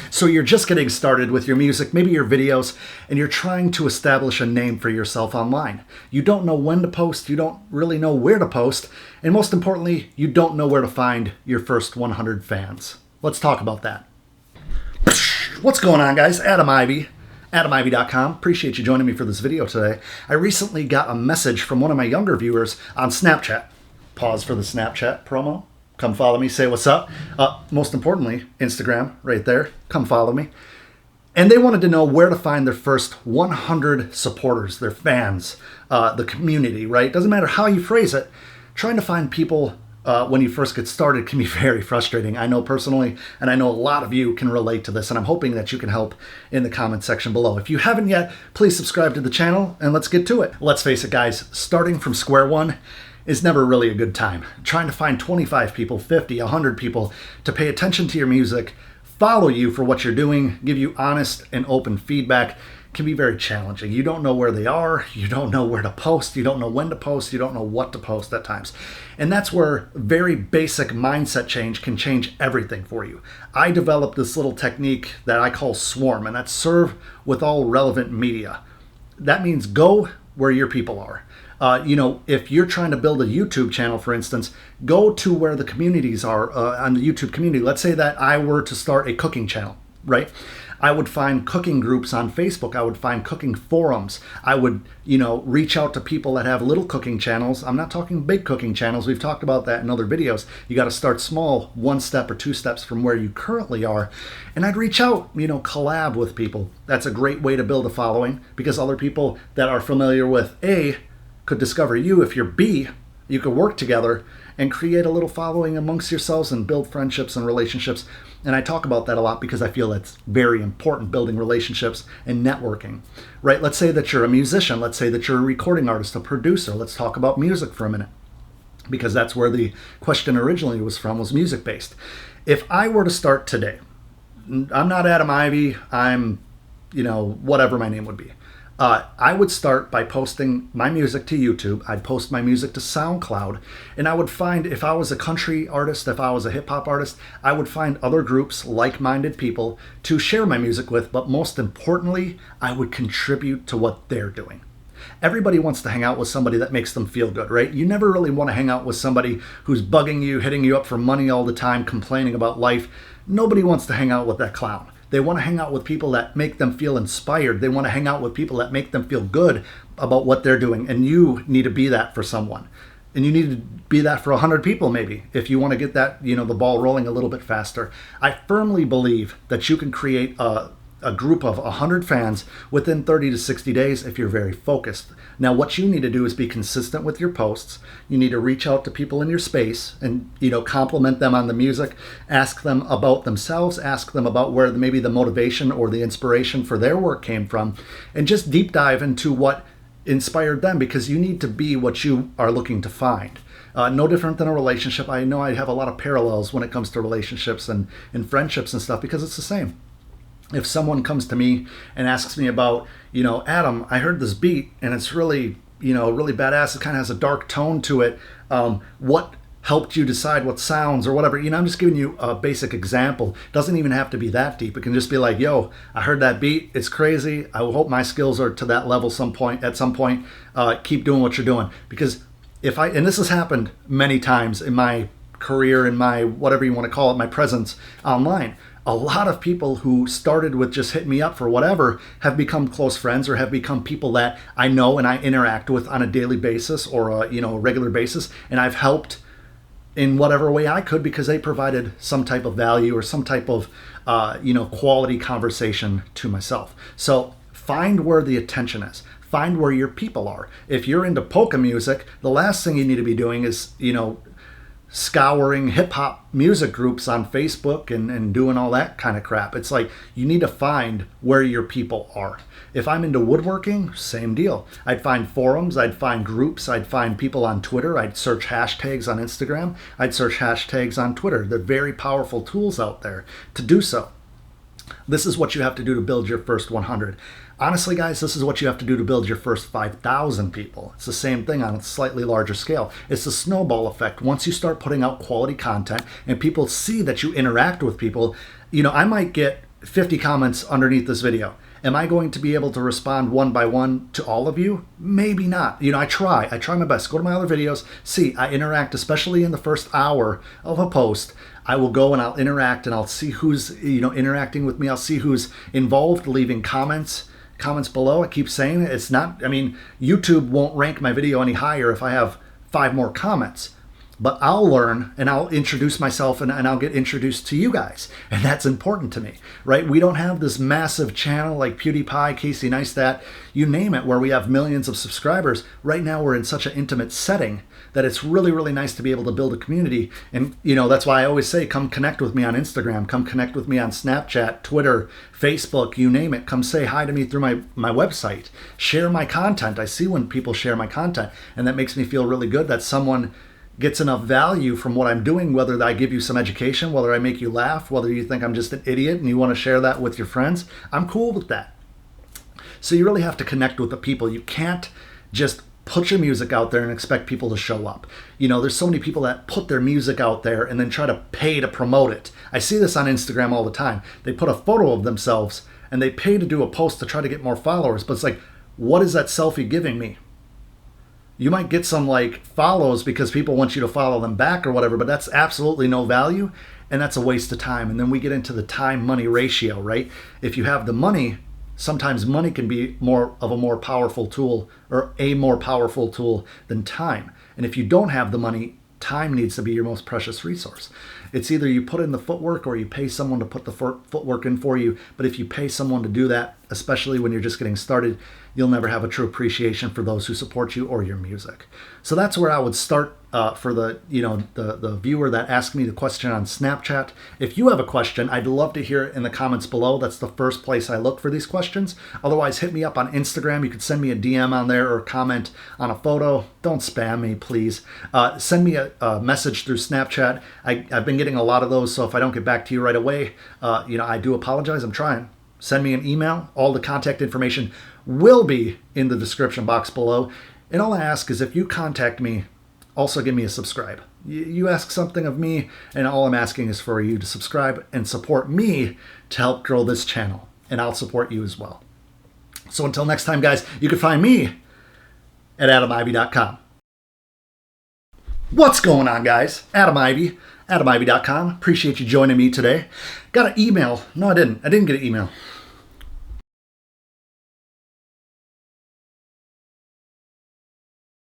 So you're just getting started with your music, maybe your videos, and you're trying to establish a name for yourself online. You don't know when to post, you don't really know where to post, and most importantly, you don't know where to find your first 100 fans. Let's talk about that. What's going on, guys? Adam Ivy, AdamIvy.com. Appreciate you joining me for this video today. I recently got a message from one of my younger viewers on Snapchat. Pause for the Snapchat promo. Come follow me, say what's up. Most importantly, Instagram, right there. Come follow me. And they wanted to know where to find their first 100 supporters, their fans, the community, right? Doesn't matter how you phrase it. Trying to find people when you first get started can be very frustrating. I know personally, and I know a lot of you can relate to this, and I'm hoping that you can help in the comment section below. If you haven't yet, please subscribe to the channel, and let's get to it. Let's face it, guys, starting from square one is never really a good time. Trying to find 25 people, 50, 100 people to pay attention to your music, follow you for what you're doing, give you honest and open feedback can be very challenging. You don't know where they are, you don't know where to post, you don't know when to post, you don't know what to post at times. And that's where very basic mindset change can change everything for you. I developed this little technique that I call swarm, and that's serve with all relevant media. That means go where your people are. If you're trying to build a YouTube channel, for instance, go to where the communities are on the YouTube community. Let's say that I were to start a cooking channel, right? I would find cooking groups on Facebook. I would find cooking forums. I would, reach out to people that have little cooking channels. I'm not talking big cooking channels. We've talked about that in other videos. You got to start small, 1 step or 2 steps from where you currently are. And I'd reach out, collab with people. That's a great way to build a following because other people that are familiar with A could discover you. If you're B, you could work together and create a little following amongst yourselves and build friendships and relationships. And I talk about that a lot because I feel it's very important, building relationships and networking, right? Let's say that you're a musician. Let's say that you're a recording artist, a producer. Let's talk about music for a minute because that's where the question originally was from, was music-based. If I were to start today, I'm not Adam Ivy, I'm, whatever my name would be. I would start by posting my music to YouTube. I'd post my music to SoundCloud. And I would find, if I was a country artist, if I was a hip hop artist, I would find other groups, like-minded people to share my music with. But most importantly, I would contribute to what they're doing. Everybody wants to hang out with somebody that makes them feel good, right? You never really want to hang out with somebody who's bugging you, hitting you up for money all the time, complaining about life. Nobody wants to hang out with that clown. They want to hang out with people that make them feel inspired. They want to hang out with people that make them feel good about what they're doing. And you need to be that for someone. And you need to be that for 100 people maybe, if you want to get that, the ball rolling a little bit faster. I firmly believe that you can create a group of 100 fans within 30 to 60 days if you're very focused. Now, what you need to do is be consistent with your posts. You need to reach out to people in your space and, compliment them on the music, ask them about themselves, ask them about where maybe the motivation or the inspiration for their work came from, and just deep dive into what inspired them because you need to be what you are looking to find. No different than a relationship. I know I have a lot of parallels when it comes to relationships and friendships and stuff because it's the same. If someone comes to me and asks me about, Adam, I heard this beat and it's really, really badass. It kind of has a dark tone to it. What helped you decide what sounds or whatever? I'm just giving you a basic example. It doesn't even have to be that deep. It can just be like, yo, I heard that beat. It's crazy. I hope my skills are to that level at some point. Keep doing what you're doing. Because and this has happened many times in my career, in my, whatever you want to call it, my presence online. A lot of people who started with just hit me up for whatever have become close friends or have become people that I know and I interact with on a daily basis or a regular basis, and I've helped in whatever way I could because they provided some type of value or some type of quality conversation to myself. So find where the attention is. Find where your people are. If you're into polka music, the last thing you need to be doing is scouring hip-hop music groups on Facebook and doing all that kind of crap. It's like you need to find where your people are. If I'm into woodworking, same deal. I'd find forums, I'd find groups, I'd find people on Twitter, I'd search hashtags on Instagram, I'd search hashtags on Twitter. They're very powerful tools out there to do so. This is what you have to do to build your first 100. Honestly, guys, this is what you have to do to build your first 5,000 people. It's the same thing on a slightly larger scale. It's the snowball effect. Once you start putting out quality content and people see that you interact with people, I might get 50 comments underneath this video. Am I going to be able to respond one by one to all of you? Maybe not. I try my best. Go to my other videos. See, I interact, especially in the first hour of a post. I will go and I'll interact and I'll see who's, interacting with me. I'll see who's involved, leaving comments below. I keep saying it. It's not, YouTube won't rank my video any higher if I have 5 more comments. But I'll learn and I'll introduce myself and I'll get introduced to you guys. And that's important to me, right? We don't have this massive channel like PewDiePie, Casey Neistat, you name it, where we have millions of subscribers. Right now we're in such an intimate setting that it's really, really nice to be able to build a community. And, that's why I always say, come connect with me on Instagram, come connect with me on Snapchat, Twitter, Facebook, you name it. Come say hi to me through my website. Share my content. I see when people share my content, and that makes me feel really good that someone gets enough value from what I'm doing, whether I give you some education, whether I make you laugh, whether you think I'm just an idiot and you want to share that with your friends. I'm cool with that. So you really have to connect with the people. You can't just put your music out there and expect people to show up. There's so many people that put their music out there and then try to pay to promote it. I see this on Instagram all the time. They put a photo of themselves and they pay to do a post to try to get more followers. But it's like, what is that selfie giving me? You might get some follows because people want you to follow them back or whatever, but that's absolutely no value and that's a waste of time. And then we get into the time-money ratio, right? If you have the money, sometimes money can be more powerful tool or a more powerful tool than time. And if you don't have the money, time needs to be your most precious resource. It's either you put in the footwork or you pay someone to put the footwork in for you. But if you pay someone to do that, especially when you're just getting started, you'll never have a true appreciation for those who support you or your music. So that's where I would start for the viewer that asked me the question on Snapchat. If you have a question, I'd love to hear it in the comments below. That's the first place I look for these questions. Otherwise, hit me up on Instagram. You can send me a DM on there or comment on a photo. Don't spam me, please. Send me a message through Snapchat. I've been getting a lot of those, so if I don't get back to you right away, I do apologize. I'm trying. Send me an email. All the contact information will be in the description box below. And all I ask is if you contact me, also give me a subscribe. You ask something of me, and all I'm asking is for you to subscribe and support me to help grow this channel. And I'll support you as well. So until next time, guys, you can find me at adamivy.com. What's going on, guys? Adam Ivy, adamivy.com. Appreciate you joining me today. Got an email. No, I didn't. I didn't get an email.